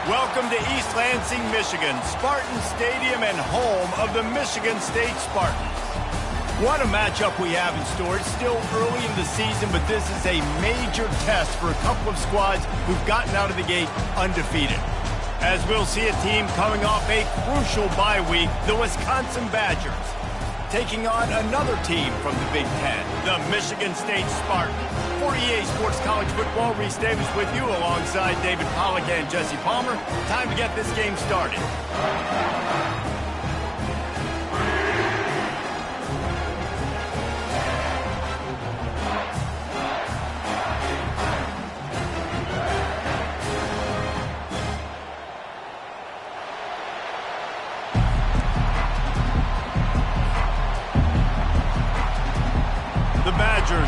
Welcome to East Lansing, Michigan, Spartan Stadium and home of the Michigan State Spartans. What a matchup we have in store. It's still early in the season, but this is a major test for a couple of squads who've gotten out of the gate undefeated. As we'll see a team coming off a crucial bye week, the Wisconsin Badgers, taking on another team from the Big Ten, the Michigan State Spartans. For EA Sports College Football, Reese Davis with you alongside David Pollack and Jesse Palmer. Time to get this game started.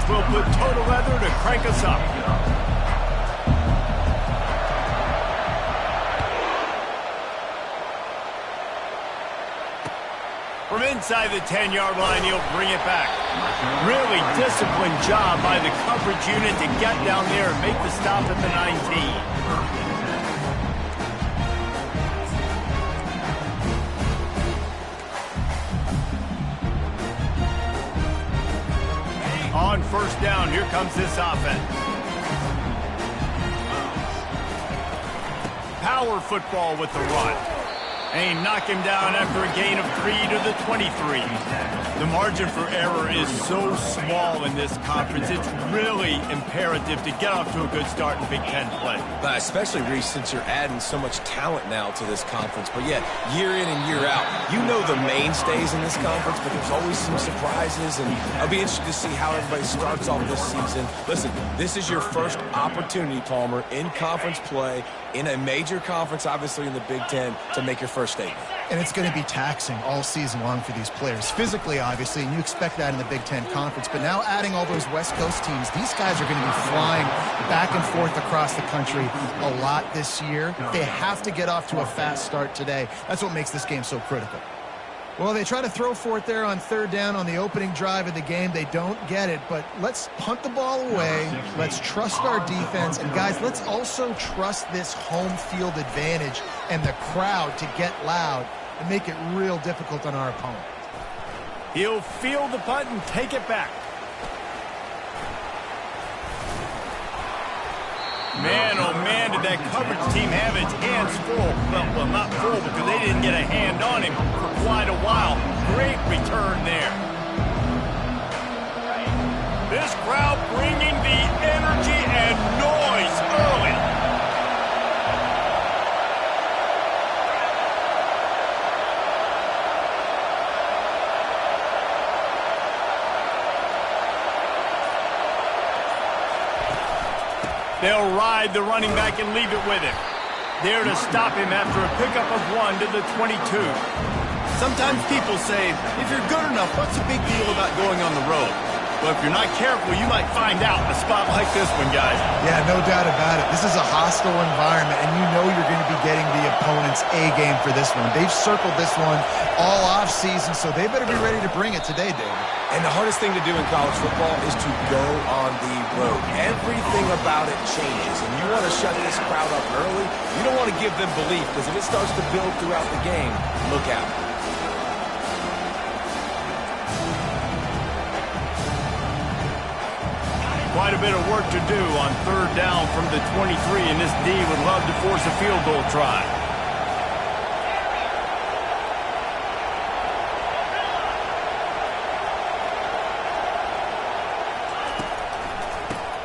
Will put total leather to crank us up. From inside the 10-yard line, he'll bring it back. Really disciplined job by the coverage unit to get down there and make the stop at the 19. On first down, here comes this offense. Power football with the run. And he knocked him down after a gain of 3 to the 23. The margin for error is so small in this conference. It's really imperative to get off to a good start in Big Ten play. Especially, Reese, since you're adding so much talent now to this conference. But yeah, year in and year out, you know the mainstays in this conference, but there's always some surprises, and I'll be interested to see how everybody starts off this season. Listen, this is your first opportunity, Palmer, in conference play, in a major conference, obviously in the Big Ten, to make your first statement. And it's going to be taxing all season long for these players. Physically, obviously, and you expect that in the Big Ten Conference. But now adding all those West Coast teams, these guys are going to be flying back and forth across the country a lot this year. They have to get off to a fast start today. That's what makes this game so critical. Well, they try to throw for it there on third down on the opening drive of the game. They don't get it, but let's punt the ball away. Let's trust our defense. And, guys, let's also trust this home field advantage and the crowd to get loud and make it real difficult on our opponent. He'll field the punt and take it back. Man, oh man, did that coverage team have its hands full. Well, not full because they didn't get a hand on him for quite a while. Great return there. This crowd bringing the energy and noise early. They'll ride the running back and leave it with him. There to stop him after a pickup of 1 to the 22. Sometimes people say, if you're good enough, what's the big deal about going on the road? Well, if you're not careful, you might find out in a spot like this one, guys. Yeah, no doubt about it. This is a hostile environment, and you know you're going to be getting the opponent's A game for this one. They've circled this one all off-season, so they better be ready to bring it today, David. And the hardest thing to do in college football is to go on the road. Everything about it changes, and you want to shut this crowd up early. You don't want to give them belief, because if it starts to build throughout the game, look out. Quite a bit of work to do on third down from the 23, and this D would love to force a field goal try.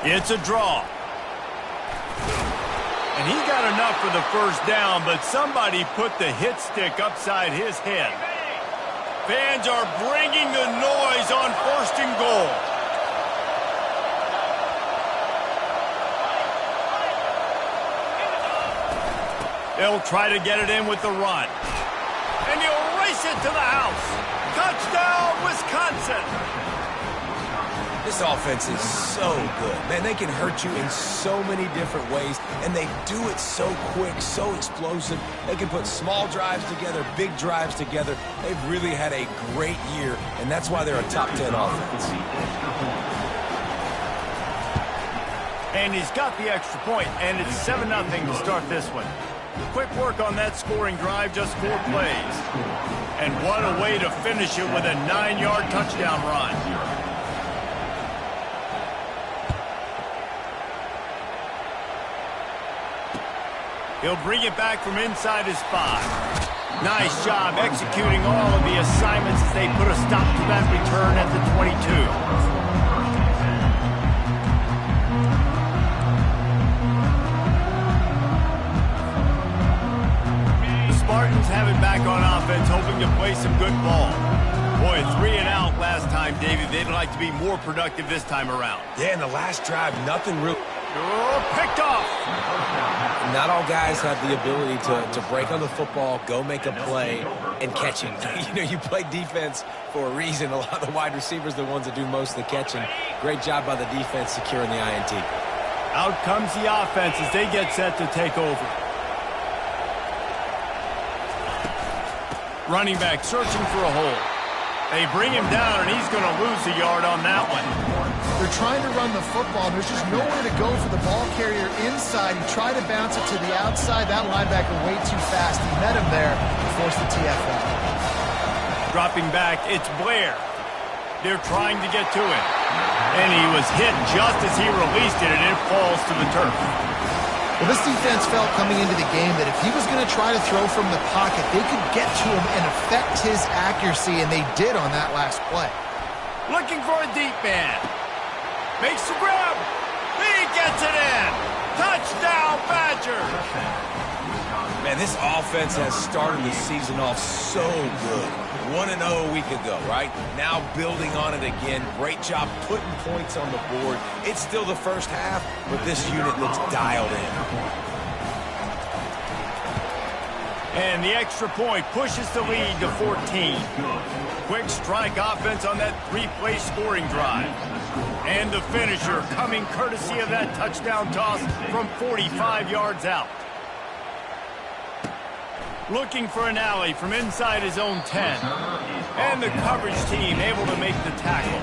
It's a draw. And he got enough for the first down, but somebody put the hit stick upside his head. Fans are bringing the noise on 1st and goal. They'll try to get it in with the run. And he'll race it to the house. Touchdown, Wisconsin. This offense is so good. Man, they can hurt you in so many different ways, and they do it so quick, so explosive. They can put small drives together, big drives together. They've really had a great year, and that's why they're a top 10 offense. And he's got the extra point, and it's 7-0 to start this one. Quick work on that scoring drive, just 4 plays. And what a way to finish it with a 9-yard touchdown run. He'll bring it back from inside his 5. Nice job executing all of the assignments as they put a stop to that return at the 22. Spartans have it back on offense, hoping to play some good ball. Boy, 3 and out last time, David. They'd like to be more productive this time around. Yeah, in the last drive, nothing real. Oh, picked off. Not all guys have the ability to break on the football, go make a play, and catch it. You know, you play defense for a reason. A lot of the wide receivers are the ones that do most of the catching. Great job by the defense securing the INT. Out comes the offense as they get set to take over. Running back searching for a hole. They bring him down, and he's going to lose a yard on that one. They're trying to run the football. There's just nowhere to go for the ball carrier inside. He tried to bounce it to the outside. That linebacker way too fast. He met him there and forced the TFL. Dropping back, it's Blair. They're trying to get to him. And he was hit just as he released it, and it falls to the turf. Well, this defense felt coming into the game that if he was going to try to throw from the pocket, they could get to him and affect his accuracy, and they did on that last play. Looking for a deep man. Makes the grab. He gets it in. Touchdown, Badgers. Man, this offense has started the season off so good. 1-0 a week ago, right? Now building on it again. Great job putting points on the board. It's still the first half, but this unit looks dialed in. And the extra point pushes the lead to 14. Quick strike offense on that three-play scoring drive. And the finisher coming courtesy of that touchdown toss from 45 yards out. Looking for an alley from inside his own 10. And the coverage team able to make the tackle.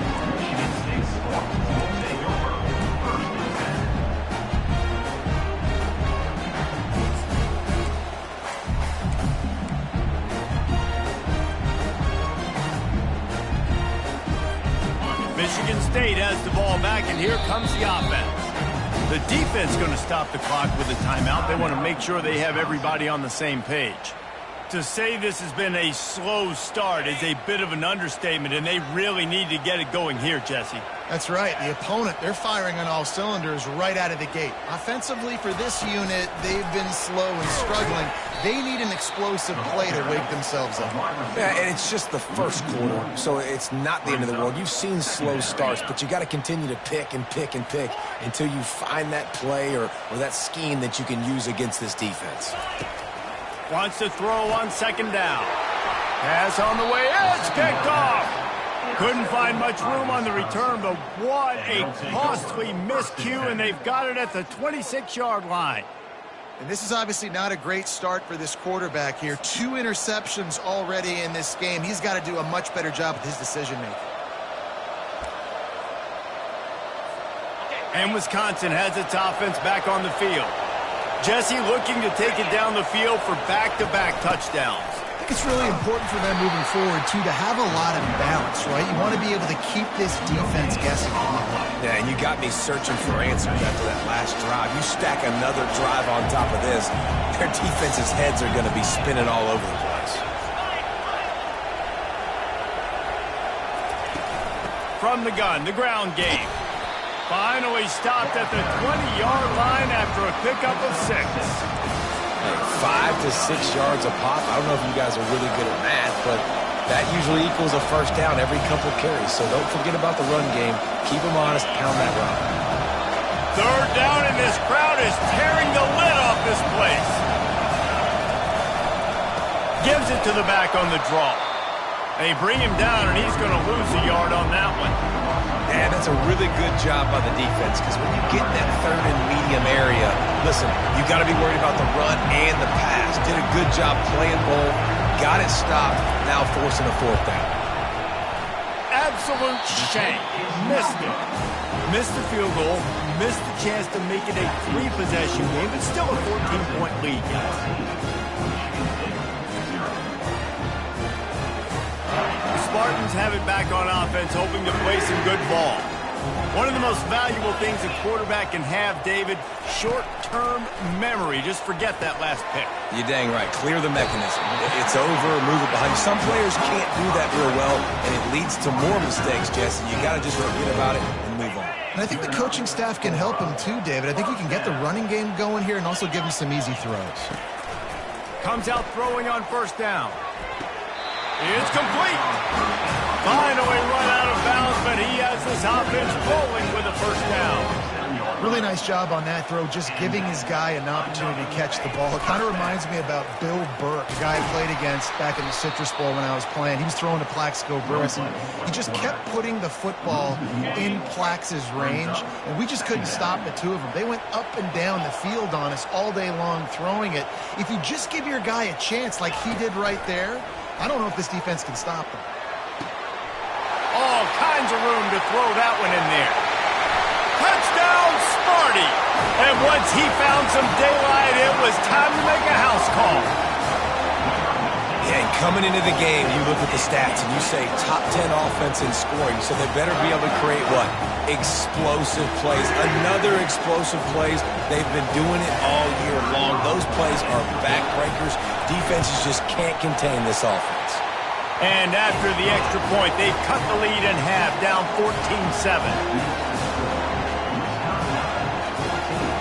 Michigan State has the ball back, and here comes the offense. The defense going to stop the clock with a timeout. They want to make sure they have everybody on the same page. To say this has been a slow start is a bit of an understatement, and they really need to get it going here, Jesse. That's right. The opponent, they're firing on all cylinders right out of the gate. Offensively, for this unit, they've been slow and struggling. They need an explosive play to wake themselves up. Yeah, and it's just the first quarter, so it's not the end of the world. You've seen slow starts, but you got to continue to pick and pick and pick until you find that play or that scheme that you can use against this defense. Wants to throw on second down. Pass on the way. It's kicked off. Couldn't find much room on the return, but what a costly miscue, and they've got it at the 26-yard line. And this is obviously not a great start for this quarterback here. 2 interceptions already in this game. He's got to do a much better job with his decision-making. And Wisconsin has its offense back on the field. Jesse looking to take it down the field for back-to-back touchdowns. I think it's really important for them moving forward, too, to have a lot of balance, right? You want to be able to keep this defense guessing. Yeah, and you got me searching for answers after that last drive. You stack another drive on top of this, their defense's heads are going to be spinning all over the place. From the gun, the ground game. Finally stopped at the 20-yard line after a pickup of 6. 5 to 6 yards a pop. I don't know if you guys are really good at math, but that usually equals a first down every couple carries. So don't forget about the run game. Keep them honest. Pound that rock. Third down, and this crowd is tearing the lid off this place. Gives it to the back on the draw. They bring him down, and he's going to lose a yard on that one. And that's a really good job by the defense, because when you get in that third and medium area, listen, you got to be worried about the run and the pass. Did a good job playing both, got it stopped, now forcing a fourth down. Absolute shame. Missed it. Missed the field goal, missed the chance to make it a 3-possession game, but still a 14-point lead, guys. Spartans have it back on offense, hoping to play some good ball. One of the most valuable things a quarterback can have, David, short-term memory. Just forget that last pick. You're dang right. Clear the mechanism. It's over, move it behind you. Some players can't do that real well, and it leads to more mistakes, Jesse. You got to just forget about it and move on. And I think the coaching staff can help him too, David. I think he can get the running game going here and also give him some easy throws. Comes out throwing on first down. It's complete. Finally run out of bounds, but he has this offense rolling with a first down. Really nice job on that throw, just giving his guy an opportunity to catch the ball. It kind of reminds me about Bill Burke, the guy I played against back in the Citrus Bowl when I was playing. He was throwing to Plaxico Burress, and he just kept putting the football in Plax's range, and we just couldn't stop the two of them. They went up and down the field on us all day long throwing it. If you just give your guy a chance like he did right there, I don't know if this defense can stop them. All kinds of room to throw that one in there. Touchdown, Sparty! And once he found some daylight, it was time to make a house call. Yeah, and coming into the game, you look at the stats and you say top 10 offense in scoring, so they better be able to create what? Explosive plays. Another explosive plays. They've been doing it all year long. Those plays are backbreakers. Defenses just can't contain this offense. And after the extra point, they've cut the lead in half, down 14-7.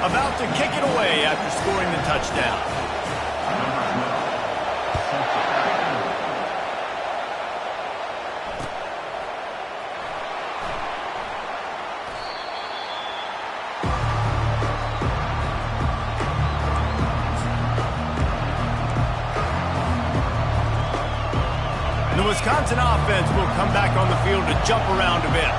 About to kick it away after scoring the touchdown. The Wisconsin offense will come back on the field to jump around a bit.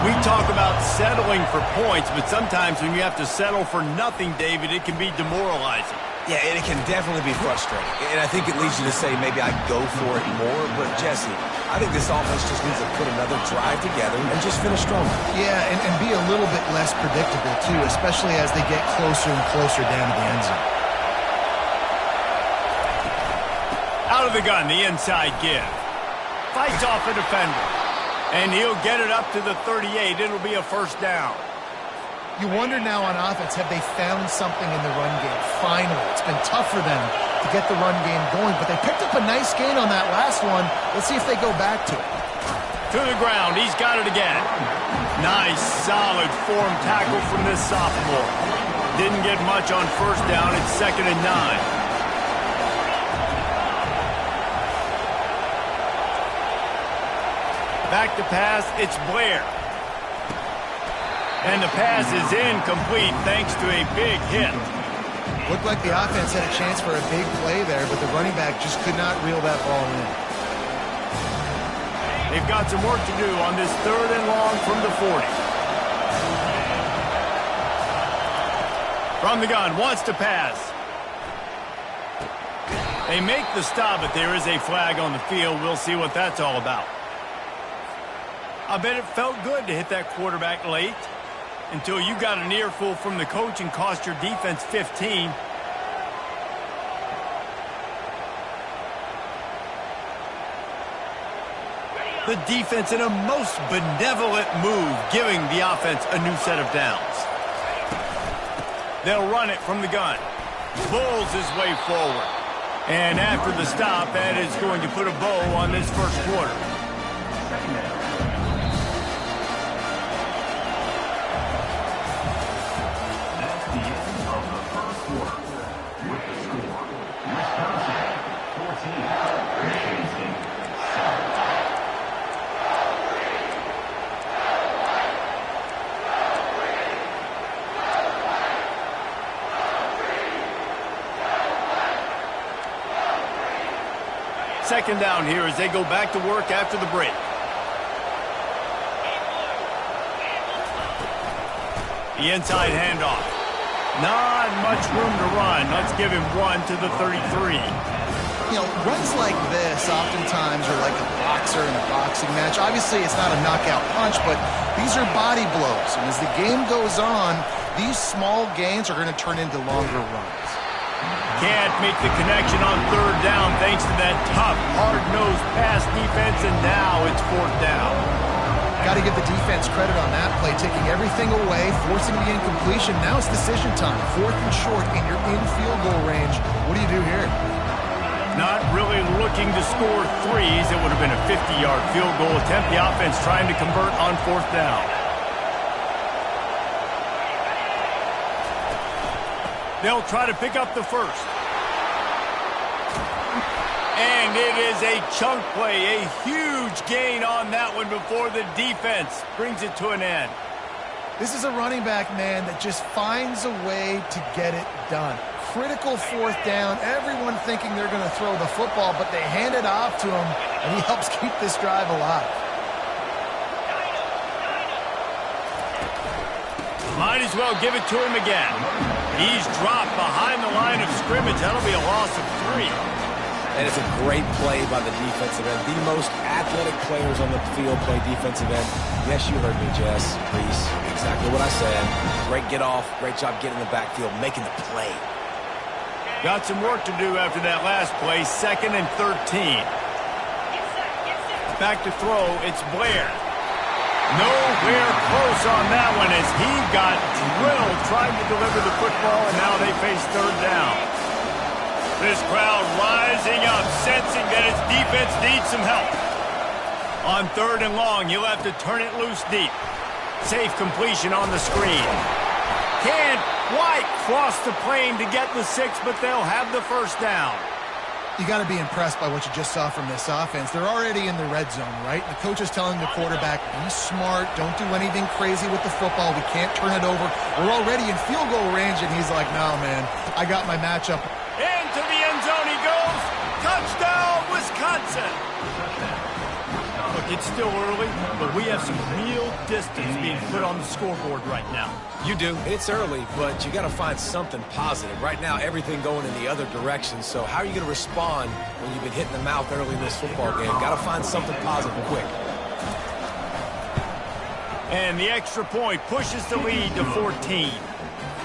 We talk about settling for points, but sometimes when you have to settle for nothing, David, it can be demoralizing. Yeah, and it can definitely be frustrating. And I think it leads you to say maybe I go for it more. But, Jesse, I think this offense just needs to put another drive together and just finish strong. Yeah, and be a little bit less predictable, too, especially as they get closer and closer down to the end zone. Out of the gun, the inside give. Fights off a defender. And he'll get it up to the 38. It'll be a first down. You wonder now on offense, have they found something in the run game? Finally, it's been tough for them to get the run game going, but they picked up a nice gain on that last one. Let's see if they go back to it. To the ground, he's got it again. Nice, solid form tackle from this sophomore. Didn't get much on first down. It's 2nd and 9. Back to pass, it's Blair. And the pass is incomplete thanks to a big hit. Looked like the offense had a chance for a big play there, but the running back just could not reel that ball in. They've got some work to do on this 3rd and long from the 40. From the gun, wants to pass. They make the stop, but there is a flag on the field. We'll see what that's all about. I bet it felt good to hit that quarterback late until you got an earful from the coach and cost your defense 15. The defense in a most benevolent move, giving the offense a new set of downs. They'll run it from the gun. Bulls his way forward. And after the stop, that is going to put a bow on this first quarter. Second down here as they go back to work after the break. The inside handoff. Not much room to run. Let's give him one to the 33. You know, runs like this oftentimes are like a boxer in a boxing match. Obviously, it's not a knockout punch, but these are body blows. And as the game goes on, these small gains are going to turn into longer runs. Can't make the connection on 3rd down thanks to that tough, hard-nosed pass defense, and now it's 4th down. Got to give the defense credit on that play, taking everything away, forcing the incompletion. Now it's decision time. 4th and short, and you're in field goal range. What do you do here? Not really looking to score threes. It would have been a 50-yard field goal attempt. The offense trying to convert on 4th down. They'll try to pick up the first. And it is a chunk play, a huge gain on that one before the defense brings it to an end. This is a running back, man, that just finds a way to get it done. Critical 4th down, everyone thinking they're going to throw the football, but they hand it off to him, and he helps keep this drive alive. Might as well give it to him again. He's dropped behind the line of scrimmage. That'll be a loss of 3. And it's a great play by the defensive end. The most athletic players on the field play defensive end. Yes, you heard me, Jess, Reese. Exactly what I said. Great get off. Great job getting in the backfield, making the play. Got some work to do after that last play. 2nd and 13. Back to throw. It's Blair. Nowhere close on that one as he got drilled trying to deliver the football, and now they face 3rd down. This crowd rising up, sensing that its defense needs some help. On 3rd and long, he'll have to turn it loose deep. Safe completion on the screen. Can't quite cross the plane to get the 6, but they'll have the first down. You got to be impressed by what you just saw from this offense. They're already in the red zone, right? The coach is telling the quarterback, be smart, don't do anything crazy with the football. We can't turn it over. We're already in field goal range, and he's like, no, man, I got my matchup. Into the end zone he goes. Touchdown, Wisconsin. it's still early, but we have some real distance being put on the scoreboard right now. You do. It's early, but you got to find something positive. Right now, everything going in the other direction. So how are you going to respond when you've been hit in the mouth early in this football game? Got to find something positive quick. And the extra point pushes the lead to 14.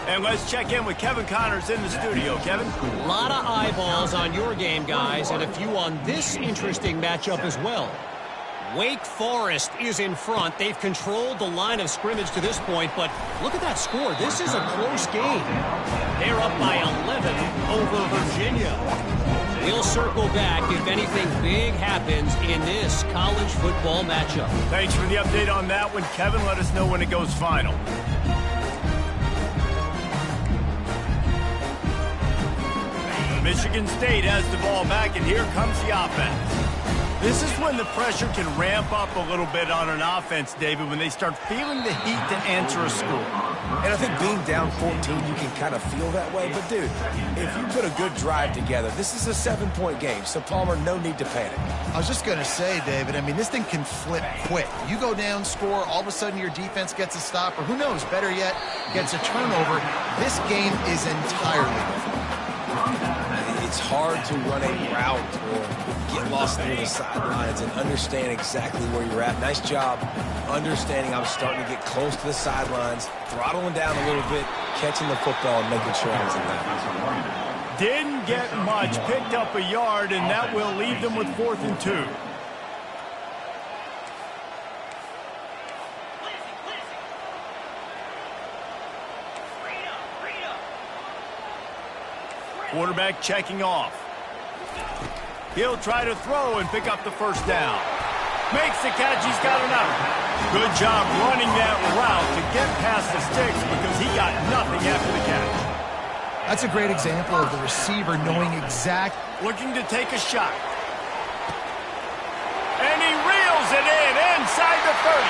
And let's check in with Kevin Connors in the studio. Kevin? A lot of eyeballs on your game, guys, and a few on this interesting matchup as well. Wake Forest is in front. They've controlled the line of scrimmage to this point, but look at that score. This is a close game. They're up by 11 over Virginia. We'll circle back if anything big happens in this college football matchup. Thanks for the update on that one, Kevin. Let us know when it goes final. Michigan State has the ball back, and here comes the offense. This is when the pressure can ramp up a little bit on an offense, David, when they start feeling the heat to answer a score. And I think being down 14, you can kind of feel that way. But, dude, if you put a good drive together, this is a 7-point game. So, Palmer, no need to panic. I was just going to say, David, I mean, this thing can flip quick. You go down, score, all of a sudden your defense gets a stop, or who knows, better yet, gets a turnover. This game is entirely different. It's hard to run a route or get lost near the sidelines and understand exactly where you're at. Nice job understanding I'm starting to get close to the sidelines, throttling down a little bit, catching the football and making sure I was in that. Didn't get much, picked up a yard, and that will leave them with 4th and 2. Quarterback checking off. He'll try to throw and pick up the first down. Makes the catch. He's got another. Good job running that route to get past the sticks because he got nothing after the catch. That's a great example of the receiver knowing Looking to take a shot. And he reels it in inside the 30.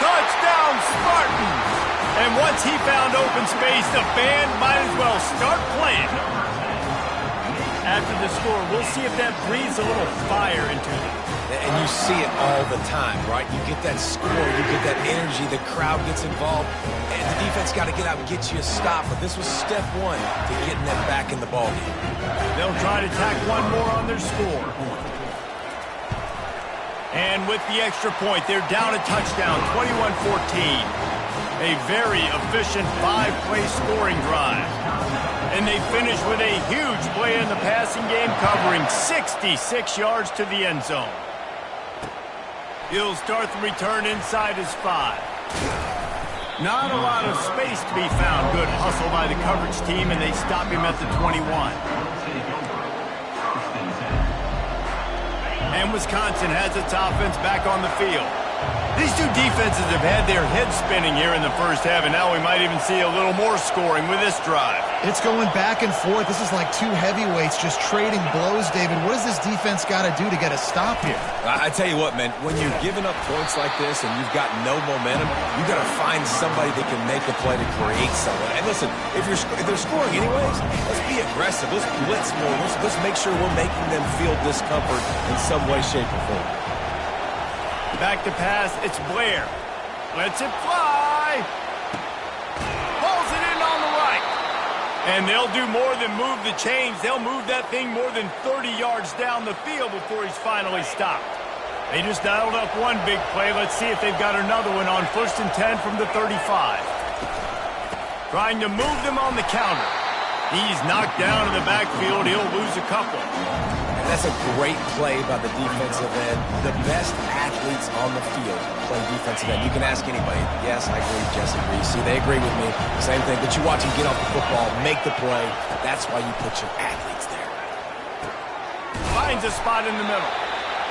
Touchdown, Spartans. And once he found open space, the band might as well start playing. After the score, we'll see if that breathes a little fire into them. And you see it all the time, right? You get that score, you get that energy, the crowd gets involved, and the defense got to get out and get you a stop. But this was step one to getting them back in the ballgame. They'll try to tack one more on their score. And with the extra point, they're down a touchdown, 21-14. A very efficient 5-play scoring drive. And they finish with a huge play in the passing game, covering 66 yards to the end zone. He'll start the return inside his 5. Not a lot of space to be found. Good hustle by the coverage team, and they stop him at the 21. And Wisconsin has its offense back on the field. These two defenses have had their heads spinning here in the first half, and now we might even see a little more scoring with this drive. It's going back and forth. This is like two heavyweights just trading blows, David. What does this defense got to do to get a stop here? I tell you what, man, when you're giving up points like this and you've got no momentum, you got to find somebody that can make a play to create something. And listen, if they're scoring anyways, let's be aggressive. Let's blitz more. Let's make sure we're making them feel discomfort in some way, shape, or form. Back to pass, it's Blair. Lets it fly. Pulls it in on the right. And they'll do more than move the chains. They'll move that thing more than 30 yards down the field before he's finally stopped. They just dialed up one big play. Let's see if they've got another one on 1st and 10 from the 35. Trying to move them on the counter. He's knocked down in the backfield. He'll lose a couple. That's a great play by the defensive end. The best athletes on the field play defensive end. You can ask anybody. Yes, I agree. Jesse agrees. See, they agree with me. Same thing. But you watch him get off the football, make the play. That's why you put your athletes there. Finds a spot in the middle.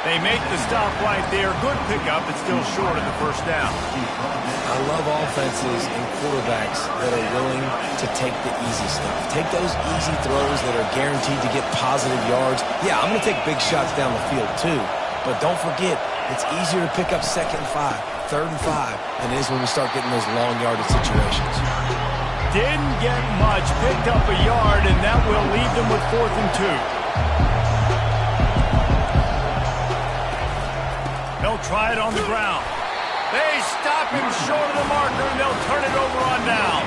They make the stop right there. Good pickup. It's still short of the first down. I love offenses and quarterbacks that are willing to take the easy stuff. Take those easy throws that are guaranteed to get positive yards. Yeah, I'm going to take big shots down the field too. But don't forget, it's easier to pick up 2nd and 5, 3rd and 5 than it is when we start getting those long yardage situations. Didn't get much. Picked up a yard, and that will leave them with 4th and 2. They'll They'll try it on the ground. They stop him short of the marker, and they'll turn it over on down.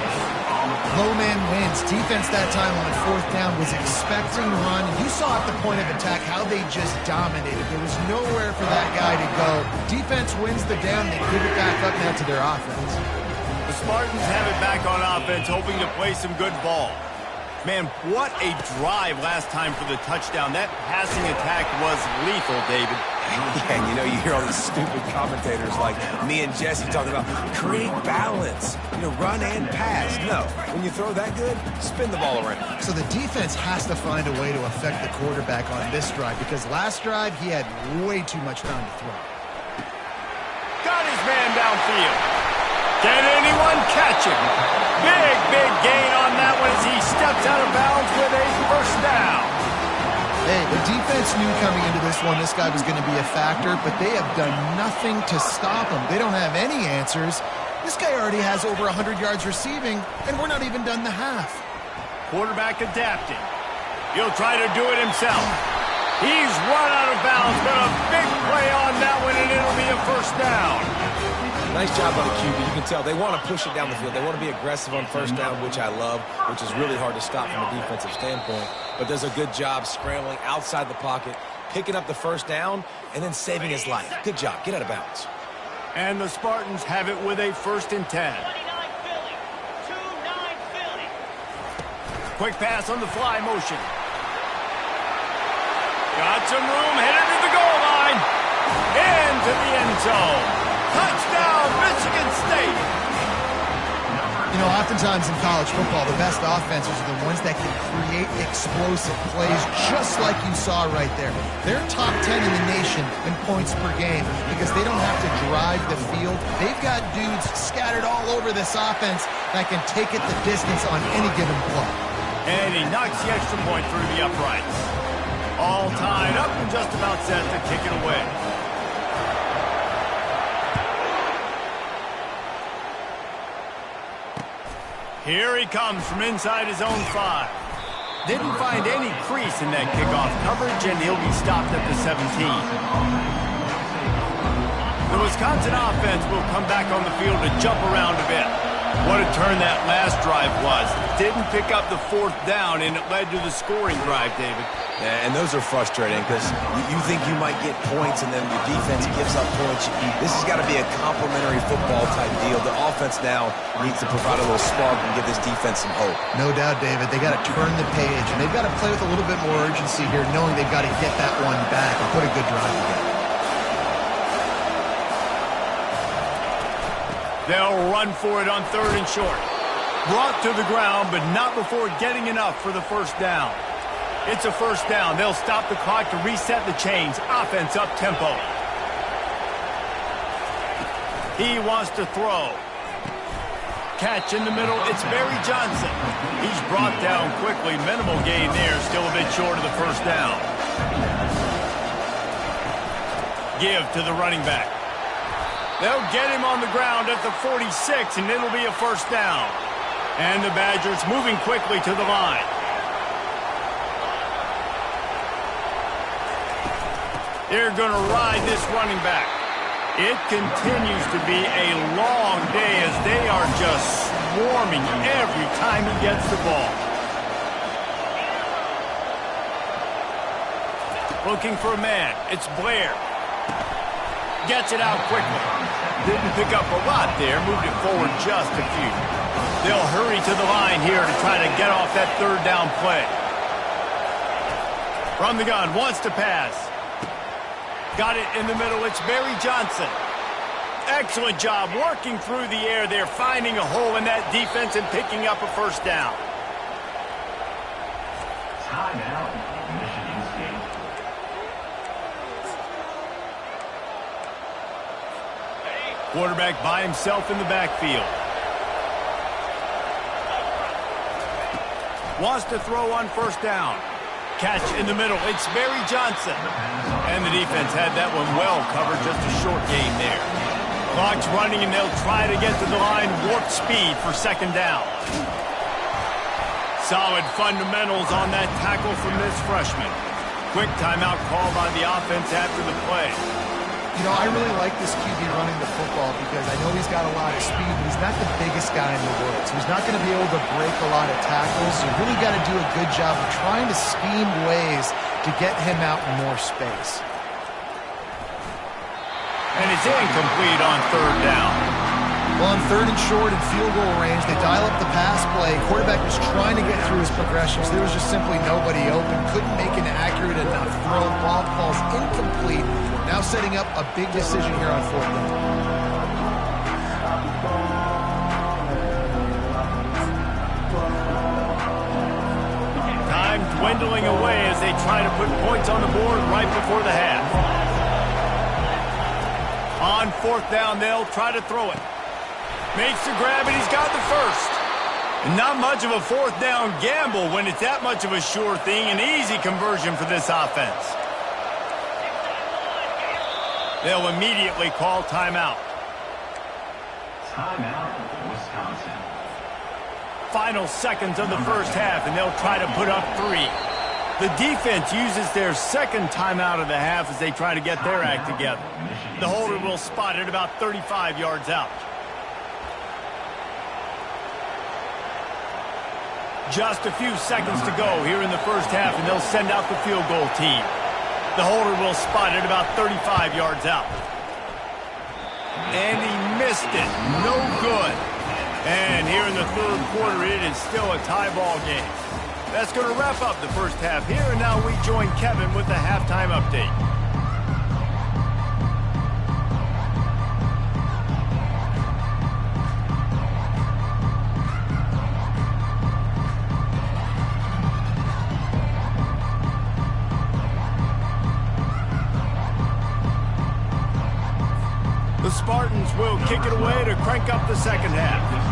Low man wins. Defense that time on 4th down was expecting run. You saw at the point of attack how they just dominated. There was nowhere for that guy to go. Defense wins the down. They give it back up now to their offense. The Spartans have it back on offense, hoping to play some good ball. Man, what a drive last time for the touchdown. That passing attack was lethal, David. Yeah, and you know, you hear all these stupid commentators like me and Jesse talking about create balance, run and pass. No, when you throw that good, spin the ball around. So the defense has to find a way to affect the quarterback on this drive because last drive he had way too much time to throw. Got his man downfield. Can anyone catch him? Big gain on that one as he steps out of bounds with a first down. Hey, the defense knew coming into this one this guy was going to be a factor, but they have done nothing to stop him. They don't have any answers. This guy already has over 100 yards receiving, and we're not even done the half. Quarterback adapting. He'll try to do it himself. He's run out of bounds, but a big play on that one, and it'll be a first down. Nice job by the QB. You can tell they want to push it down the field. They want to be aggressive on first down, which I love, which is really hard to stop from a defensive standpoint. But does a good job scrambling outside the pocket, picking up the first down, and then saving his life. Good job. Get out of bounds. And the Spartans have it with a 1st and 10. Quick pass on the fly motion. Got some room, headed to the goal line. Into the end zone. Touchdown, Michigan State. Oftentimes in college football, the best offenses are the ones that can create explosive plays, just like you saw right there. They're top 10 in the nation in points per game because they don't have to drive the field. They've got dudes scattered all over this offense that can take it the distance on any given play. And he knocks the extra point through the uprights. All tied up and just about set to kick it away. Here he comes from inside his own 5. Didn't find any crease in that kickoff coverage, and he'll be stopped at the 17. The Wisconsin offense will come back on the field to jump around a bit. What a turn that last drive was. Didn't pick up the 4th down, and it led to the scoring drive, David. Yeah, and those are frustrating because you think you might get points and then your defense gives up points. This has got to be a complementary football type deal. The offense now needs to provide a little spark and give this defense some hope. No doubt, David. They got to turn the page, and they've got to play with a little bit more urgency here, knowing they've got to get that one back and put a good drive together. They'll run for it on 3rd and short. Brought to the ground, but not before getting enough for the first down. It's a first down. They'll stop the clock to reset the chains. Offense up tempo. He wants to throw. Catch in the middle. It's Barry Johnson. He's brought down quickly. Minimal gain there. Still a bit short of the first down. Give to the running back. They'll get him on the ground at the 46, and it'll be a first down. And the Badgers moving quickly to the line. They're going to ride this running back. It continues to be a long day as they are just swarming every time he gets the ball. Looking for a man. It's Blair. Gets it out quickly. Didn't pick up a lot there. Moved it forward just a few. They'll hurry to the line here to try to get off that 3rd down play. From the gun. Wants to pass. Got it in the middle. It's Barry Johnson. Excellent job working through the air there, finding a hole in that defense and picking up a first down. Timeout, Michigan State. Quarterback by himself in the backfield. Wants to throw on first down. Catch in the middle. It's Barry Johnson. And the defense had that one well covered. Just a short gain there. Clock's running, and they'll try to get to the line. Warp speed for 2nd down. Solid fundamentals on that tackle from this freshman. Quick timeout call by the offense after the play. You know, I really like this QB running the football because I know he's got a lot of speed, but he's not the biggest guy in the world. So he's not going to be able to break a lot of tackles. You really got to do a good job of trying to scheme ways to get him out in more space. And it's incomplete on third down. Well, on third and short and field goal range, they dial up the pass play. Quarterback was trying to get through his progressions. There was just simply nobody open. Couldn't make an accurate enough throw. Ball falls incomplete. Now setting up a big decision here on fourth down. Time dwindling away as they try to put points on the board right before the half. On fourth down, they'll try to throw it. Makes the grab, and he's got the first. Not much of a fourth down gamble when it's that much of a sure thing. An easy conversion for this offense. They'll immediately call timeout. Timeout, Wisconsin. Final seconds of the first half, and they'll try to put up 3. The defense uses their second timeout of the half as they try to get their act together. The holder will spot it about 35 yards out. Just a few seconds to go here in the first half, and they'll send out the field goal team. The holder will spot it about 35 yards out. And he missed it. No good. And here in the third quarter, it is still a tie ball game. That's going to wrap up the first half here, and now we join Kevin with the halftime update. The Spartans will kick it away to crank up the second half.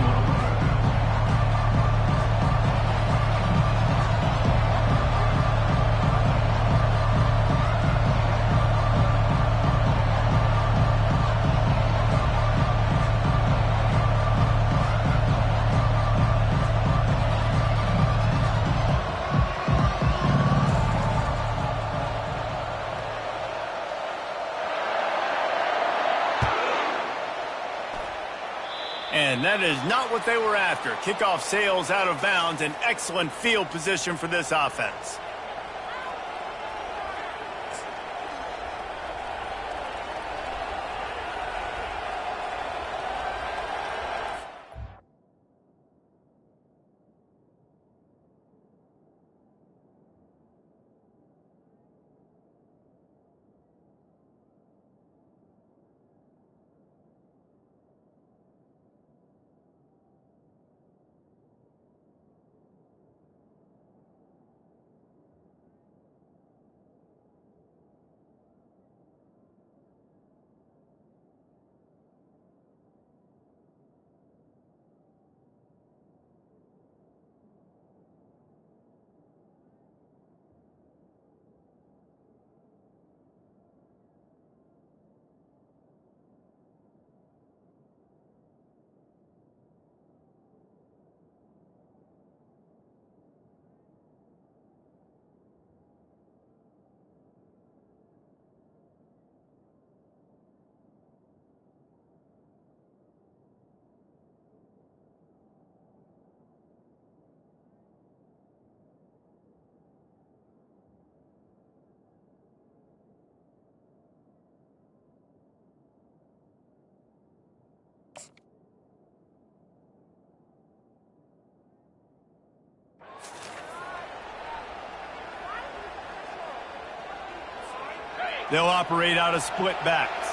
And that is not what they were after. Kickoff sails out of bounds, and excellent field position for this offense. They'll operate out of split backs.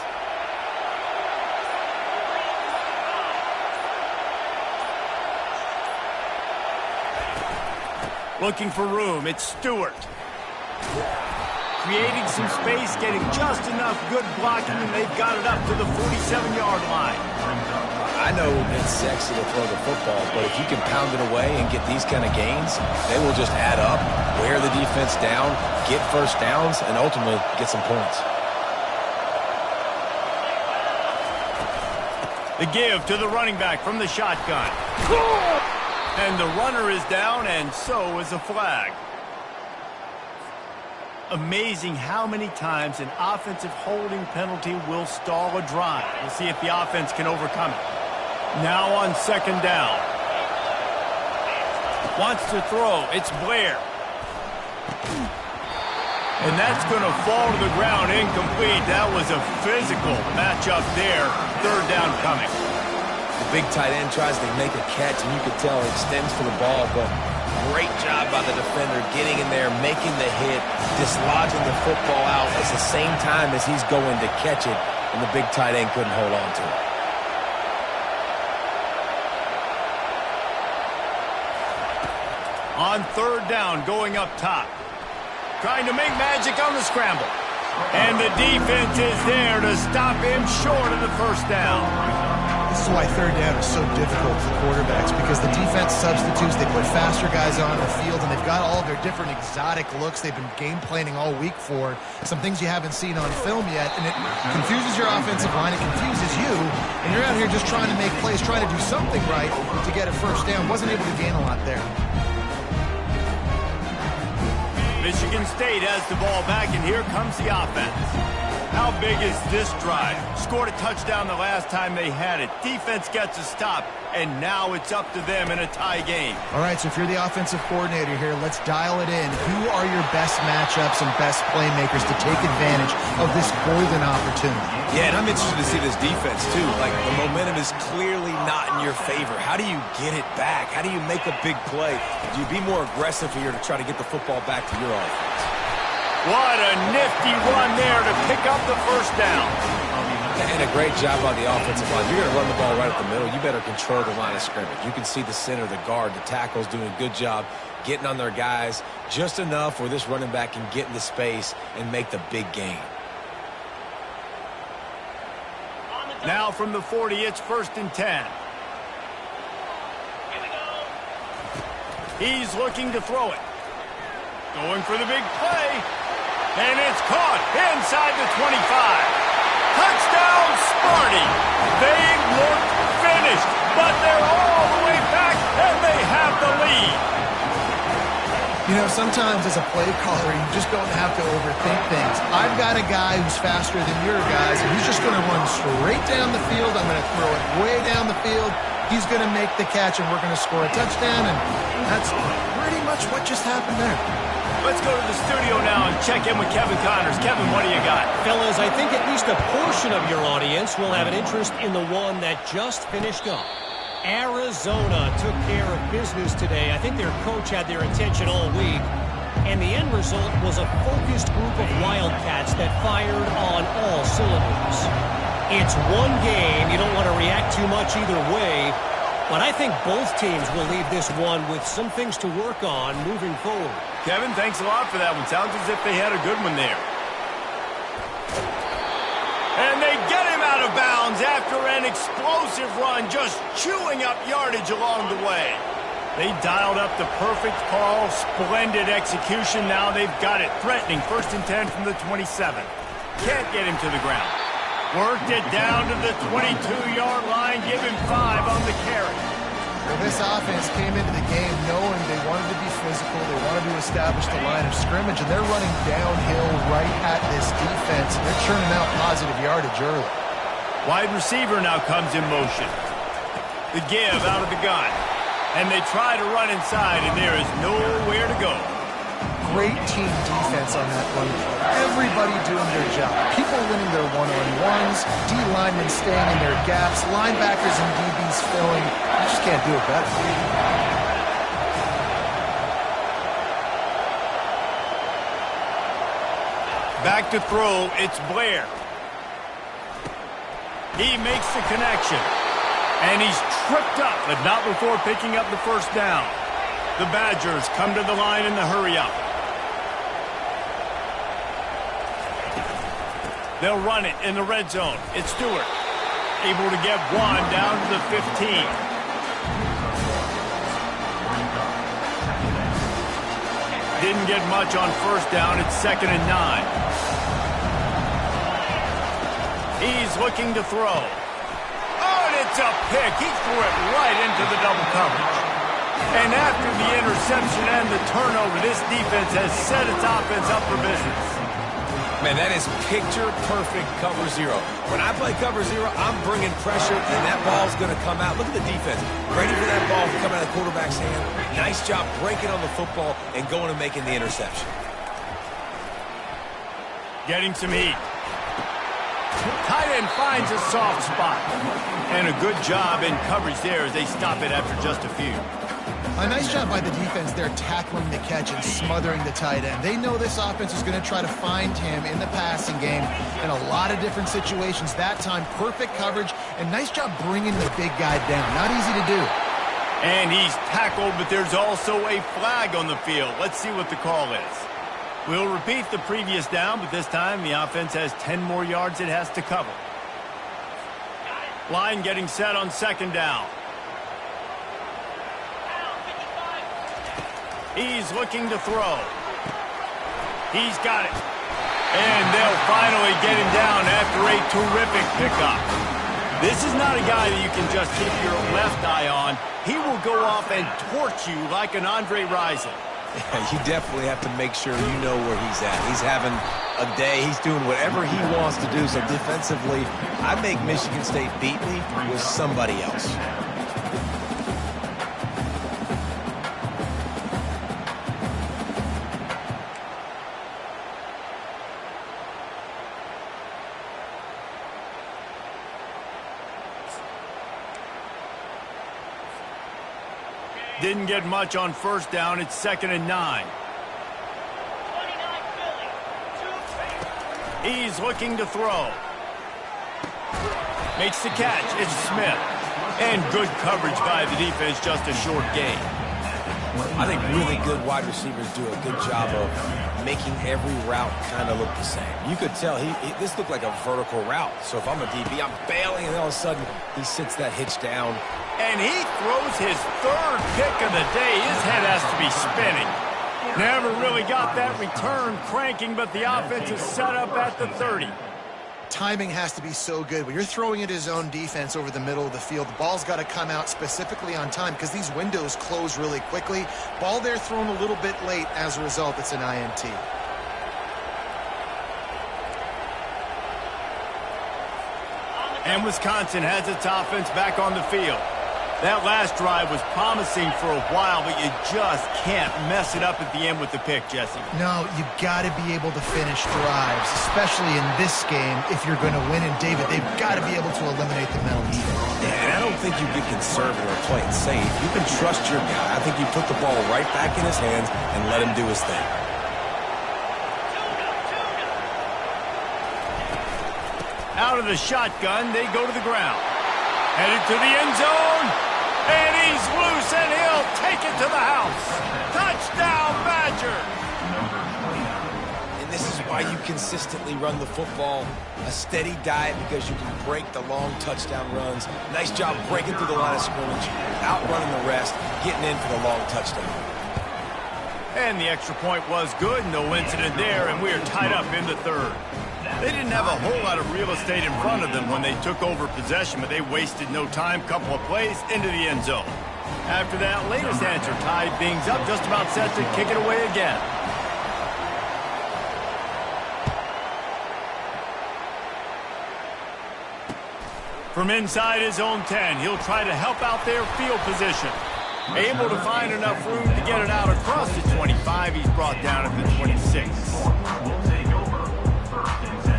Looking for room, it's Stewart. Creating some space, getting just enough good blocking, and they've got it up to the 47-yard line. I know it's sexy to throw the football, but if you can pound it away and get these kind of gains, they will just add up, wear the defense down, get first downs, and ultimately get some points. The give to the running back from the shotgun. And the runner is down, and so is a flag. Amazing how many times an offensive holding penalty will stall a drive. We'll see if the offense can overcome it. Now on second down. Wants to throw. It's Blair. And that's going to fall to the ground incomplete. That was a physical matchup there. Third down coming. The big tight end tries to make a catch, and you can tell he extends for the ball, but great job by the defender getting in there, making the hit, dislodging the football out at the same time as he's going to catch it, and the big tight end couldn't hold on to it. On third down, going up top. Trying to make magic on the scramble. And the defense is there to stop him short of the first down. This is why third down is so difficult for quarterbacks, because the defense substitutes, they put faster guys on the field, and they've got all of their different exotic looks they've been game planning all week for, some things you haven't seen on film yet, and it confuses your offensive line, it confuses you, and you're out here just trying to make plays, trying to do something right to get a first down. Wasn't able to gain a lot there. Michigan State has the ball back, and here comes the offense. How big is this drive? Scored a touchdown the last time they had it. Defense gets a stop, and now it's up to them in a tie game. All right, so if you're the offensive coordinator here, let's dial it in. Who are your best matchups and best playmakers to take advantage of this golden opportunity? Yeah, and I'm interested to see this defense, too. Like, the momentum is clearly not in your favor. How do you get it back? How do you make a big play? Do you be more aggressive here to try to get the football back to your offense? What a nifty run there to pick up the first down. And a great job by the offensive line. You're going to run the ball right up the middle. You better control the line of scrimmage. You can see the center, the guard, the tackles doing a good job getting on their guys just enough where this running back can get into space and make the big gain. Now from the 40, it's 1st and 10. He's looking to throw it. Going for the big play. And it's caught inside the 25. Touchdown, Sparty. They look finished, but they're all the way back, and they have the lead. You know, sometimes as a play caller, you just don't have to overthink things. I've got a guy who's faster than your guys, and he's just going to run straight down the field. I'm going to throw it way down the field. He's going to make the catch, and we're going to score a touchdown, and that's pretty much what just happened there. Let's go to the studio now and check in with Kevin Connors. Kevin, what do you got? Fellas, I think at least a portion of your audience will have an interest in the one that just finished up. Arizona took care of business today. I think their coach had their attention all week. And the end result was a focused group of Wildcats that fired on all cylinders. It's one game. You don't want to react too much either way. But I think both teams will leave this one with some things to work on moving forward. Kevin, thanks a lot for that one. Sounds as if they had a good one there. And they get him out of bounds after an explosive run, just chewing up yardage along the way. They dialed up the perfect call, splendid execution. Now they've got it, threatening 1st and 10 from the 27. Can't get him to the ground. Worked it down to the 22-yard line, give him 5 on the carry. Well, this offense came into the game knowing they wanted to be physical, they wanted to establish the line of scrimmage, and they're running downhill right at this defense. They're churning out positive yardage early. Wide receiver now comes in motion. The give out of the gun. And they try to run inside, and there is nowhere to go. Great team defense on that run. Everybody doing their job. People winning their one-on-ones, D-linemen staying in their gaps, linebackers and DBs filling. You just can't do it better. Back to throw, it's Blair. He makes the connection. And he's tripped up, but not before picking up the first down. The Badgers come to the line in the hurry-up. They'll run it in the red zone. It's Stewart. Able to get 1 down to the 15. Didn't get much on first down. It's 2nd and 9. He's looking to throw. Oh, and it's a pick. He threw it right into the double coverage. And after the interception and the turnover, this defense has set its offense up for business. Man, that is picture-perfect cover zero. When I play cover zero, I'm bringing pressure, and that ball's going to come out. Look at the defense. Ready for that ball to come out of the quarterback's hand. Nice job breaking on the football and going and making the interception. Getting some heat. Tight end finds a soft spot. And a good job in coverage there as they stop it after just a few. A nice job by the defense there tackling the catch and smothering the tight end. They know this offense is going to try to find him in the passing game in a lot of different situations. That time, perfect coverage and nice job bringing the big guy down. Not easy to do. And he's tackled, but there's also a flag on the field. Let's see what the call is. We'll repeat the previous down, but this time the offense has 10 more yards it has to cover. Line getting set on second down. He's looking to throw. He's got it. And they'll finally get him down after a terrific pickup. This is not a guy that you can just keep your left eye on. He will go off and torch you like an Andre Rison. Yeah, you definitely have to make sure you know where he's at. He's having a day. He's doing whatever he wants to do. So defensively, I make Michigan State beat me with somebody else. Didn't get much on first down. It's 2nd and 9. He's looking to throw. Makes the catch. It's Smith. And good coverage by the defense. Just a short gain. I think really good wide receivers do a good job of making every route kind of look the same. You could tell this looked like a vertical route. So if I'm a DB, I'm bailing, and all of a sudden he sits that hitch down. And he throws his 3rd pick of the day. His head has to be spinning. Never really got that return cranking, but the offense is set up at the 30. Timing has to be so good. When you're throwing at his own defense over the middle of the field, the ball's got to come out specifically on time because these windows close really quickly. Ball there thrown a little bit late. As a result, it's an INT. And Wisconsin has its offense back on the field. That last drive was promising for a while, but you just can't mess it up at the end with the pick, Jesse. No, you got to be able to finish drives, especially in this game if you're going to win. And, David, they've got to be able to eliminate the mental defense. Yeah, and I don't think you get conservative or play it safe. You can trust your guy. I think you put the ball right back in his hands and let him do his thing. Out of the shotgun, they go to the ground. Headed to the end zone. And he's loose, and he'll take it to the house. Touchdown, Badger! And this is why you consistently run the football. A steady diet because you can break the long touchdown runs. Nice job breaking through the line of scrimmage, outrunning the rest, getting in for the long touchdown. And the extra point was good. No incident there, and we are tied up in the 3rd. They didn't have a whole lot of real estate in front of them when they took over possession, but they wasted no time. Couple of plays into the end zone. After that latest answer tied things up, just about set to kick it away again. From inside his own 10, he'll try to help out their field position. Able to find enough room to get it out across the 25. He's brought down at the 26. Will take over 1st and 10.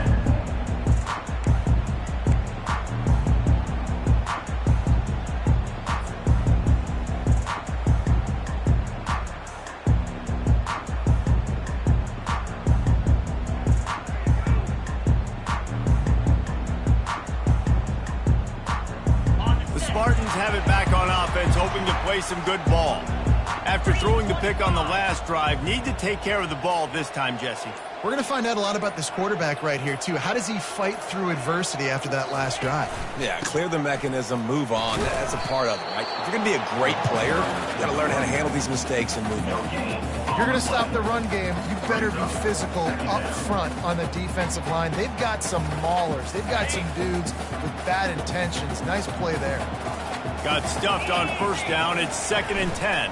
Spartans have it back on offense, hoping to play some good ball. After throwing the pick on the last drive, need to take care of the ball this time, Jesse. We're going to find out a lot about this quarterback right here, too. How does he fight through adversity after that last drive? Yeah, clear the mechanism, move on. That's a part of it, right? If you're going to be a great player, you got to learn how to handle these mistakes and move on. If you're going to stop the run game, you better be physical up front on the defensive line. They've got some maulers. They've got some dudes with bad intentions. Nice play there. Got stuffed on first down. It's 2nd and 10.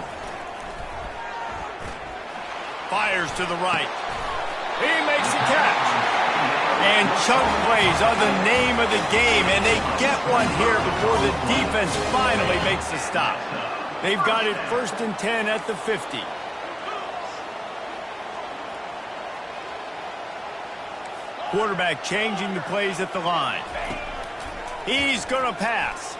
Fires to the right. He makes the catch. And chunk plays are the name of the game, and they get one here before the defense finally makes the stop. They've got it 1st and 10 at the 50. Quarterback changing the plays at the line. He's going to pass.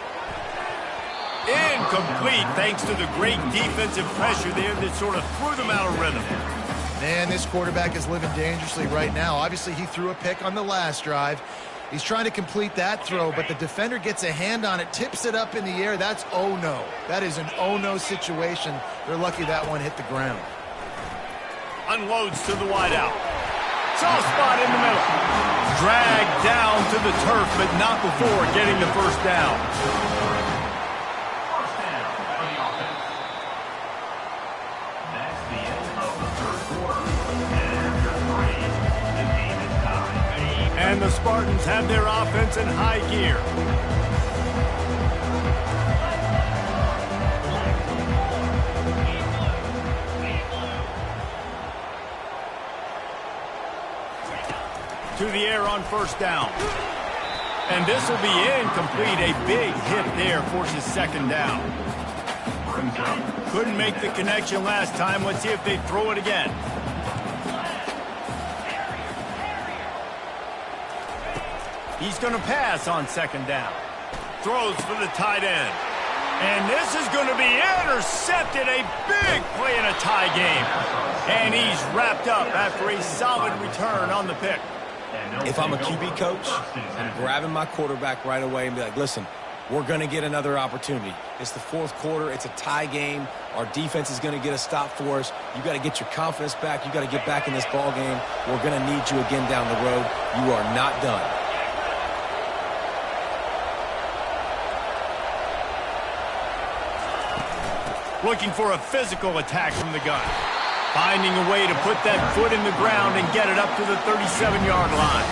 Incomplete thanks to the great defensive pressure there that sort of threw them out of rhythm. Man, this quarterback is living dangerously right now. Obviously, he threw a pick on the last drive. He's trying to complete that throw, but the defender gets a hand on it, tips it up in the air. That's oh-no. That is an oh-no situation. They're lucky that one hit the ground. Unloads to the wideout. Soft spot in the middle. Dragged down to the turf, but not before getting the first down. First down for the offense. That's the end of the third quarter. And after 3, the game is tied. And the Spartans have their offense in high gear. To the air on first down. And this will be incomplete. A big hit there forces 2nd down. Couldn't make the connection last time. Let's see if they throw it again. He's going to pass on 2nd down. Throws for the tight end. And this is going to be intercepted. A big play in a tie game. And he's wrapped up after a solid return on the pick. If I'm a QB coach, I'm grabbing my quarterback right away and be like, listen, we're going to get another opportunity. It's the 4th quarter. It's a tie game. Our defense is going to get a stop for us. You got to get your confidence back. You got to get back in this ball game. We're going to need you again down the road. You are not done. Looking for a physical attack from the gun. Finding a way to put that foot in the ground and get it up to the 37-yard line.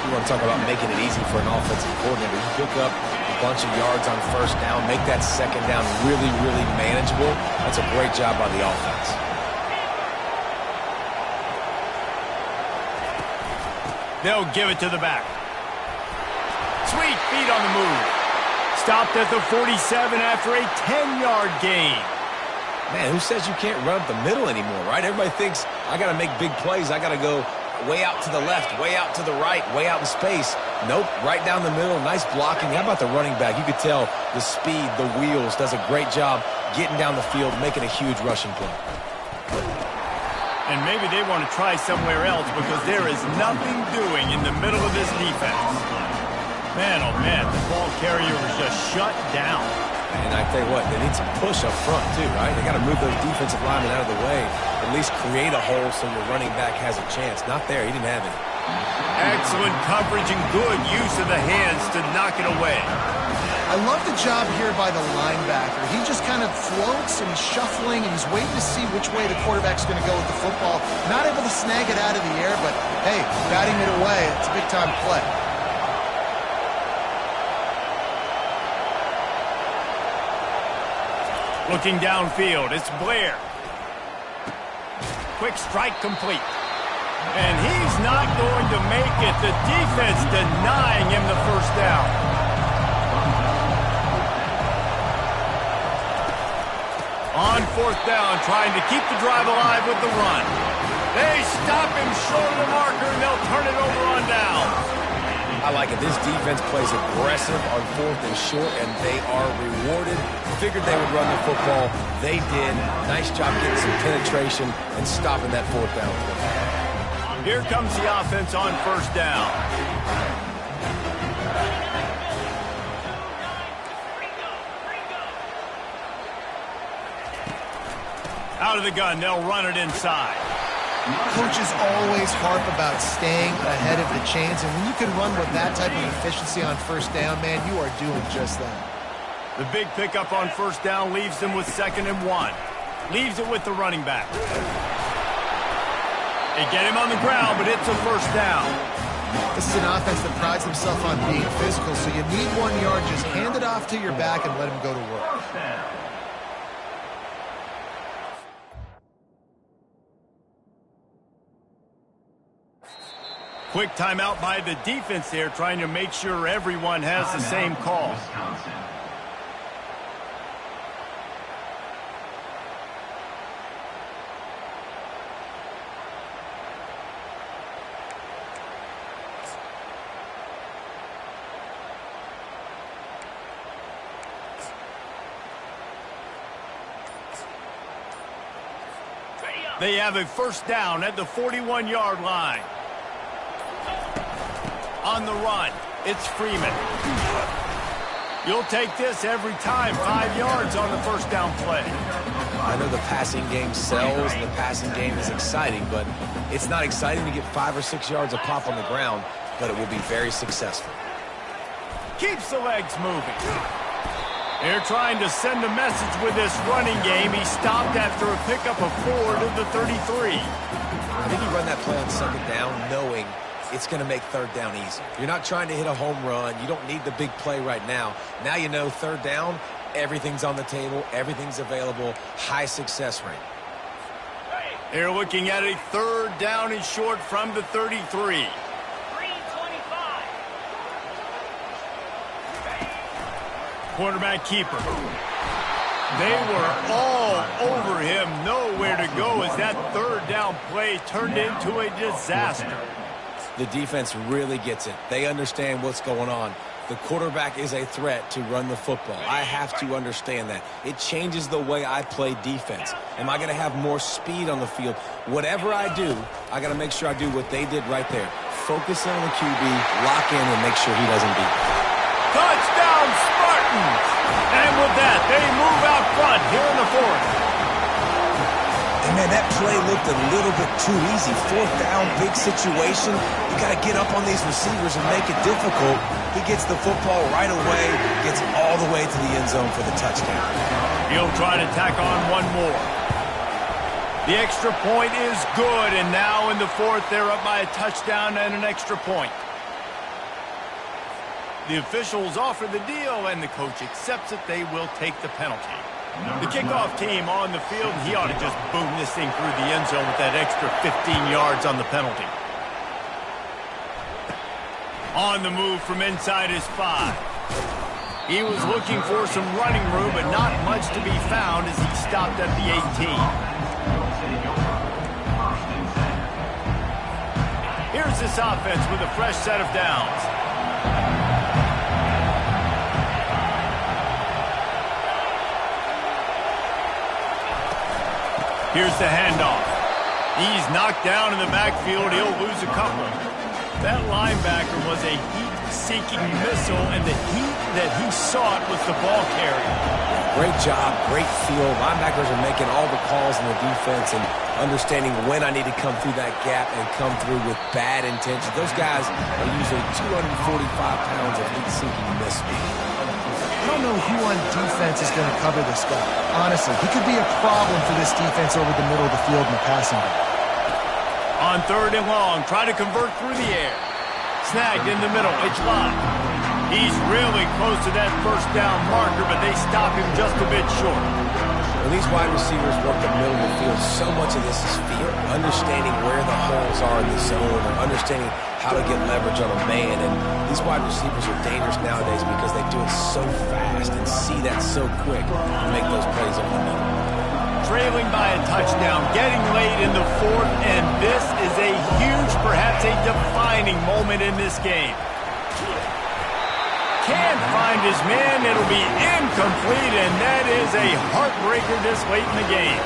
You want to talk about making it easy for an offensive coordinator. You pick up a bunch of yards on first down, make that 2nd down really, really manageable. That's a great job by the offense. They'll give it to the back. Sweet feet on the move. Stopped at the 47 after a 10-yard gain. Man, who says you can't run up the middle anymore, right? Everybody thinks I got to make big plays. I got to go way out to the left, way out to the right, way out in space. Nope, right down the middle. Nice blocking. How about the running back? You could tell the speed, the wheels, does a great job getting down the field, making a huge rushing play. And maybe they want to try somewhere else because there is nothing doing in the middle of this defense. Man, oh man, the ball carrier was just shut down. And I tell you what, they need some push up front too, right? They got to move those defensive linemen out of the way, at least create a hole so your running back has a chance. Not there, he didn't have any. Excellent coverage and good use of the hands to knock it away. I love the job here by the linebacker. He just kind of floats and he's shuffling and he's waiting to see which way the quarterback's going to go with the football. Not able to snag it out of the air, but hey, batting it away, it's a big-time play. Looking downfield, it's Blair. Quick strike complete. And he's not going to make it. The defense denying him the first down. On 4th down, trying to keep the drive alive with the run. They stop him short of the marker, and they'll turn it over on down. I like it. This defense plays aggressive on 4th and short, and they are rewarded. Figured they would run the football. They did. Nice job getting some penetration and stopping that 4th down play. Here comes the offense on 1st down. Out of the gun, they'll run it inside. Coaches always harp about staying ahead of the chains, and when you can run with that type of efficiency on 1st down, man, you are doing just that. The big pickup on 1st down leaves them with 2nd and 1. Leaves it with the running back. They get him on the ground, but it's a 1st down. This is an offense that prides themselves on being physical, so you need 1 yard. Just hand it off to your back and let him go to work. Quick timeout by the defense there, trying to make sure everyone has the same call. They have a first down at the 41-yard line. On the run, it's Freeman. You'll take this every time. 5 yards on the first down play. I know the passing game sells and the passing game is exciting, but it's not exciting to get 5 or 6 yards a pop on the ground, but it will be very successful. Keeps the legs moving. They're trying to send a message with this running game. He stopped after a pickup of 4 to the 33. I think you run that play on second down knowing it's going to make third down easy. You're not trying to hit a home run. You don't need the big play right now. Now you know third down, everything's on the table, everything's available, high success rate. They're looking at a third down and short from the 33. Quarterback keeper. They were all over him, nowhere to go as that third down play turned into a disaster. The defense really gets it. They understand what's going on. The quarterback is a threat to run the football. I have to understand that. It changes the way I play defense. Am I going to have more speed on the field? Whatever I do, I got to make sure I do what they did right there. Focus on the QB, lock in, and make sure he doesn't beat me. Touchdown, Spartans! And with that, they move out front here in the fourth. And man, that play looked a little bit too easy. Fourth down, big situation. You got to get up on these receivers and make it difficult. He gets the football right away, gets all the way to the end zone for the touchdown. He'll try to tack on one more. The extra point is good, and now in the fourth, they're up by a touchdown and an extra point. The officials offer the deal, and the coach accepts it. They will take the penalty. The kickoff team on the field, he ought to just boom this thing through the end zone with that extra 15 yards on the penalty. On the move from inside his 5. He was looking for some running room, but not much to be found as he stopped at the 18. Here's this offense with a fresh set of downs. Here's the handoff. He's knocked down in the backfield. He'll lose a couple. That linebacker was a heat-seeking missile, and the heat that he sought was the ball carrier. Great job, great feel. Linebackers are making all the calls in the defense and understanding when I need to come through that gap and come through with bad intentions. Those guys are usually 245 pounds of heat-seeking missiles. I don't know who on defense is going to cover this guy. Honestly, he could be a problem for this defense over the middle of the field in the passing game. On third and long, try to convert through the air. Snagged in the middle, it's Lott. He's really close to that first down marker, but they stop him just a bit short. When these wide receivers work the middle of the field, so much of this is feel, understanding where the holes are in the zone, or understanding how to get leverage on a man. And these wide receivers are dangerous nowadays because they do it so fast and see that so quick and make those plays over the middle. Trailing by a touchdown, getting late in the fourth, and this is a huge, perhaps a defining moment in this game. Can't find his man. It'll be incomplete, and that is a heartbreaker this late in the game.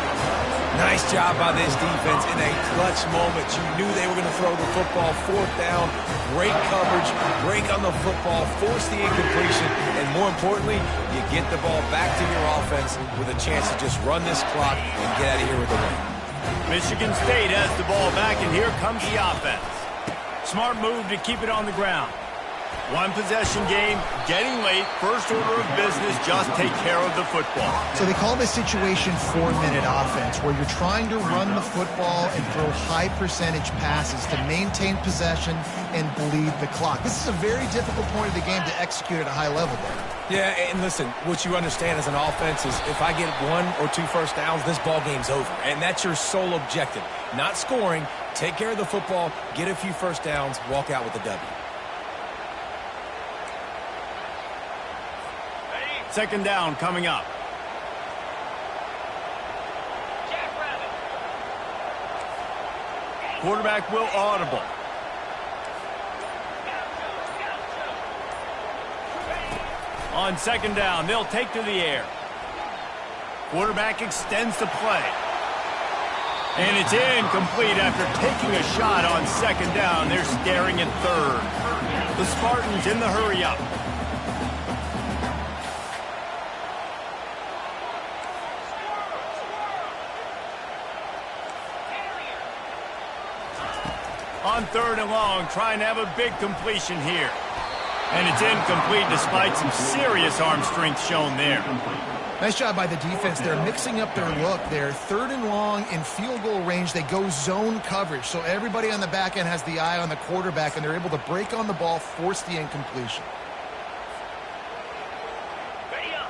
Nice job by this defense in a clutch moment. You knew they were going to throw the football. Fourth down, great coverage, break on the football, force the incompletion, and more importantly, you get the ball back to your offense with a chance to just run this clock and get out of here with a win. Michigan State has the ball back, and here comes the offense. Smart move to keep it on the ground. One possession game, getting late, first order of business, just take care of the football. So they call this situation 4-minute offense, where you're trying to run the football and throw high percentage passes to maintain possession and bleed the clock. This is a very difficult point of the game to execute at a high level there. Yeah, and listen, what you understand as an offense is if I get 1 or 2 first downs, this ball game's over. And that's your sole objective. Not scoring, take care of the football, get a few first downs, walk out with a W. Second down coming up. Quarterback will audible. On second down, they'll take to the air. Quarterback extends the play. And it's incomplete after taking a shot on second down. They're staring at third. The Spartans in the hurry-up. On third and long, trying to have a big completion here. And it's incomplete despite some serious arm strength shown there. Nice job by the defense. They're mixing up their look. They're third and long in field goal range. They go zone coverage. So everybody on the back end has the eye on the quarterback, and they're able to break on the ball, force the incompletion.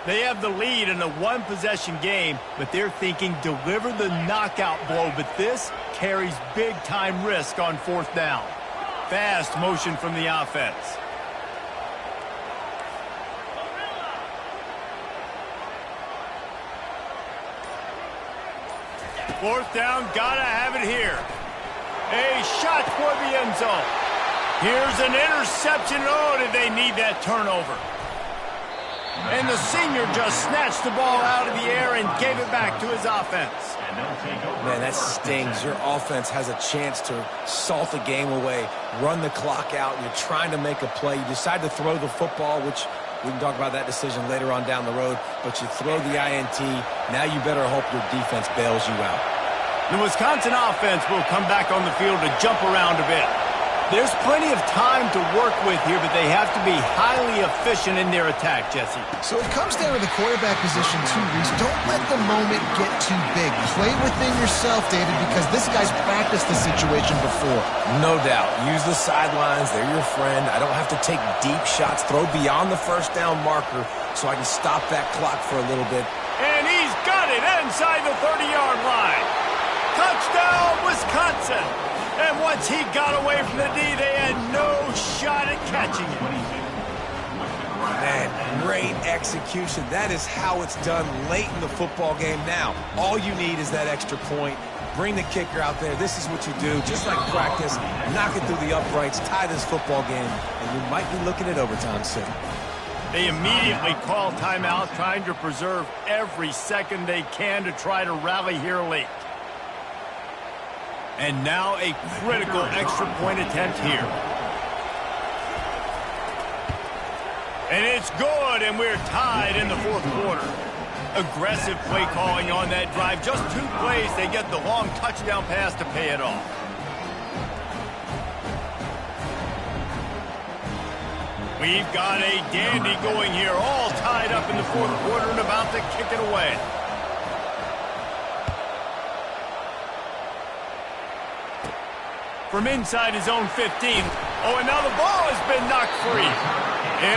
They have the lead in a one-possession game, but they're thinking deliver the knockout blow. But this carries big-time risk on fourth down. Fast motion from the offense. Fourth down, gotta have it here. A shot for the end zone. Here's an interception. Oh, did they need that turnover? And the senior just snatched the ball out of the air and gave it back to his offense. Man, that stings. Your offense has a chance to salt the game away, run the clock out. You're trying to make a play. You decide to throw the football, which we can talk about that decision later on down the road, but you throw the INT. Now you better hope your defense bails you out. The Wisconsin offense will come back on the field to jump around a bit. There's plenty of time to work with here, but they have to be highly efficient in their attack, Jesse. So it comes down to the quarterback position too, Reese. Don't let the moment get too big. Play within yourself, David, because this guy's practiced the situation before. No doubt. Use the sidelines. They're your friend. I don't have to take deep shots. Throw beyond the first down marker so I can stop that clock for a little bit. And he's got it inside the 30-yard line. Touchdown, Wisconsin. And once he got away from the D, they had no shot at catching it. Man, great execution. That is how it's done late in the football game. Now, all you need is that extra point. Bring the kicker out there. This is what you do. Just like practice, knock it through the uprights, tie this football game, and you might be looking at overtime soon. They immediately call timeout, trying to preserve every second they can to try to rally here late. And now a critical extra point attempt here. And it's good, and we're tied in the fourth quarter. Aggressive play calling on that drive. Just 2 plays, they get the long touchdown pass to pay it off. We've got a dandy going here, all tied up in the fourth quarter and about to kick it away. From inside his own 15. Oh, and now the ball has been knocked free.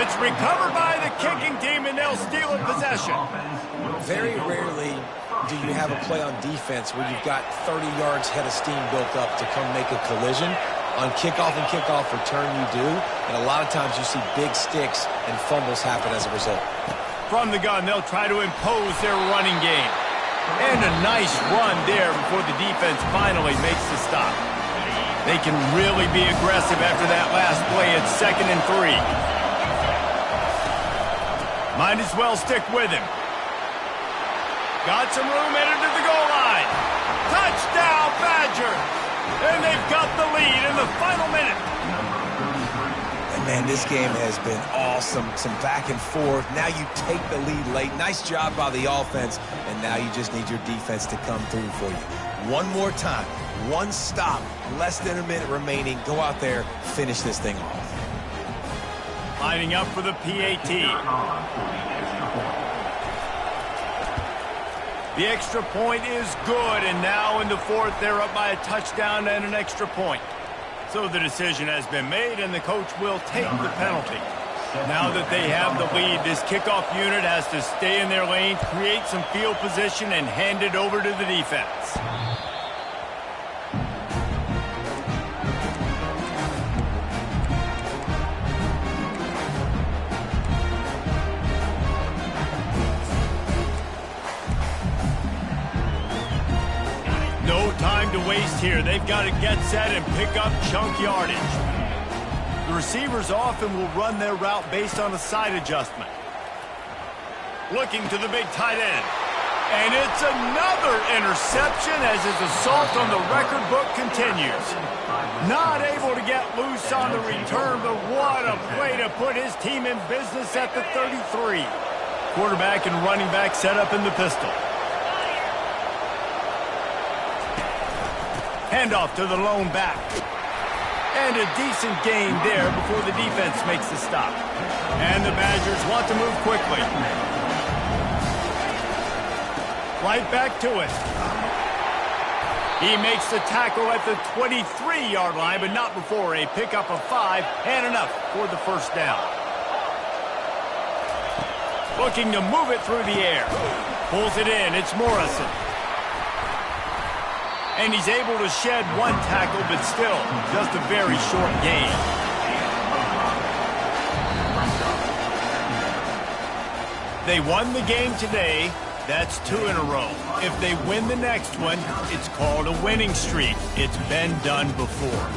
It's recovered by the kicking team, and they'll steal a possession. Very rarely do you have a play on defense where you've got 30 yards head of steam built up to come make a collision. On kickoff and kickoff return, you do. And a lot of times you see big sticks and fumbles happen as a result. From the gun, they'll try to impose their running game. And a nice run there before the defense finally makes the stop. They can really be aggressive after that last play at 2nd and 3. Might as well stick with him. Got some room headed to the goal line. Touchdown, Badger! And they've got the lead in the final minute. And man, this game has been awesome. Some back and forth. Now you take the lead late. Nice job by the offense. And now you just need your defense to come through for you. One more time. One stop. Less than a minute remaining. Go out there, finish this thing off. Lining up for the PAT. The extra point is good, and now in the fourth, they're up by a touchdown and an extra point. So the decision has been made, and the coach will take the penalty. Now that they have the lead, this kickoff unit has to stay in their lane, create some field position, and hand it over to the defense. No time to waste here. They've got to get set and pick up chunk yardage. The receivers often will run their route based on a side adjustment. Looking to the big tight end. And it's another interception as his assault on the record book continues. Not able to get loose on the return, but what a play to put his team in business at the 33. Quarterback and running back set up in the pistol. Handoff to the lone back. And a decent gain there before the defense makes the stop. And the Badgers want to move quickly. Right back to it. He makes the tackle at the 23-yard line, but not before a pickup of 5 and enough for the first down. Looking to move it through the air. Pulls it in. It's Morrison. And he's able to shed one tackle, but still just a very short gain. They won the game today. That's 2 in a row. If they win the next one, it's called a winning streak. It's been done before.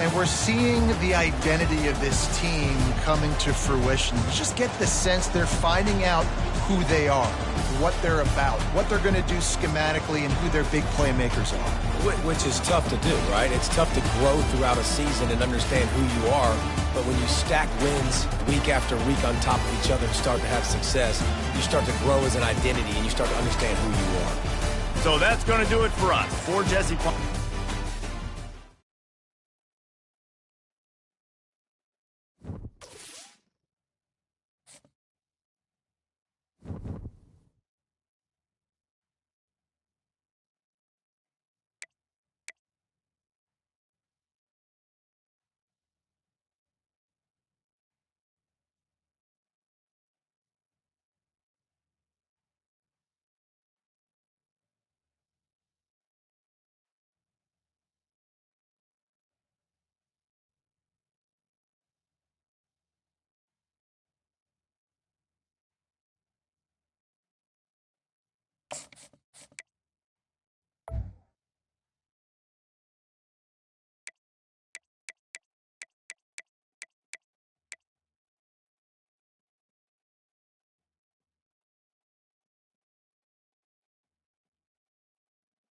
And we're seeing the identity of this team coming to fruition. You just get the sense they're finding out who they are, what they're about, what they're going to do schematically, and who their big playmakers are. Which is tough to do, right? It's tough to grow throughout a season and understand who you are. But when you stack wins week after week on top of each other and start to have success, you start to grow as an identity and you start to understand who you are. So that's going to do it for us. For Jesse Plum.